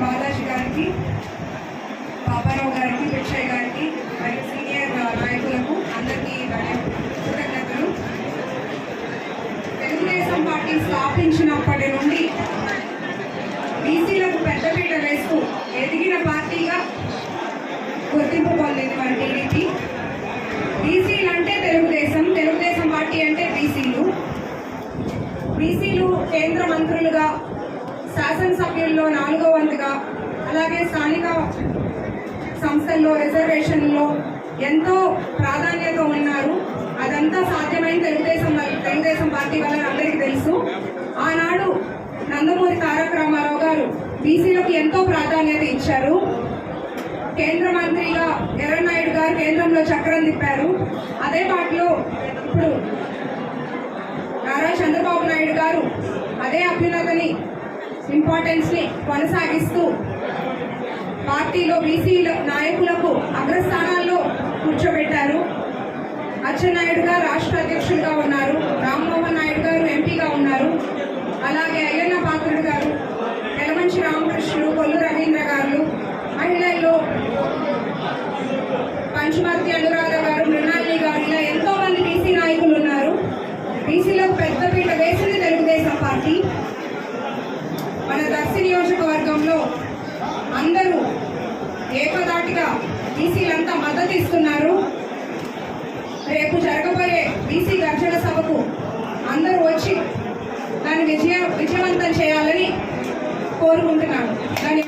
బాలాజీ గారికి, పాపారావు గారికి, పిచ్చయ్య గారికి మరియు సీనియర్ నాయకులకు అందరికీ కృతజ్ఞతలు. తెలుగుదేశం పార్టీ స్థాపించినప్పటి నుండి బీసీలకు పెద్దపీట వేస్తూ ఎదిగిన పార్టీగా గుర్తింపు పొందింది మన టీడీపీ. బీసీలు అంటే తెలుగుదేశం, తెలుగుదేశం పార్టీ అంటే బీసీలు. బీసీలు కేంద్ర మంత్రులుగా, శాసనసభ్యుల్లో 4వ వంతుగా, అలాగే స్థానిక సంస్థల్లో రిజర్వేషన్లో ఎంతో ప్రాధాన్యత ఉన్నారు. అదంతా సాధ్యమైన తెలుగుదేశం పార్టీ వల్ల అందరికీ తెలుసు. ఆనాడు నందమూరి తారక రామారావు గారు బీసీలకు ఎంతో ప్రాధాన్యత ఇచ్చారు. కేంద్ర మంత్రిగా ఎర్రనాయుడు గారు కేంద్రంలో చక్రం తిప్పారు. అదే పార్టీలో ఇప్పుడు నారా చంద్రబాబు నాయుడు గారు అదే అభ్యున్నతని, ఇంపార్టెన్స్ ని కొనసాగిస్తూ పార్టీలో బీసీ నాయకులకు అగ్రస్థానాల్లో కూర్చోబెట్టారు. అచ్చెన్నాయుడు గారు రాష్ట్ర అధ్యక్షులుగా ఉన్నారు, రామ్మోహన్ నాయుడు గారు ఎంపీగా ఉన్నారు, అలాగే అయ్యన్న పాత్రుడు గారు, యలమంచి రామకృష్ణుడు, కొల్లు రవీంద్ర గారు, మహిళల్లో పంచుమర్తి అనురాధ గారు, మృణాలిని గారు, ఇలా ఎంతో మంది బీసీ నాయకులు ఉన్నారు. బీసీలకు పెద్దపీట వేసింది తెలుగుదేశం పార్టీ. మన దర్శి నియోజకవర్గంలో అందరూ ఏకదాటిగా బీసీలంతా మద్దతు ఇస్తున్నారు. రేపు జరగబోయే బీసీ గర్జన సభకు అందరూ వచ్చి దాన్ని విజయవంతం చేయాలని కోరుకుంటున్నాను.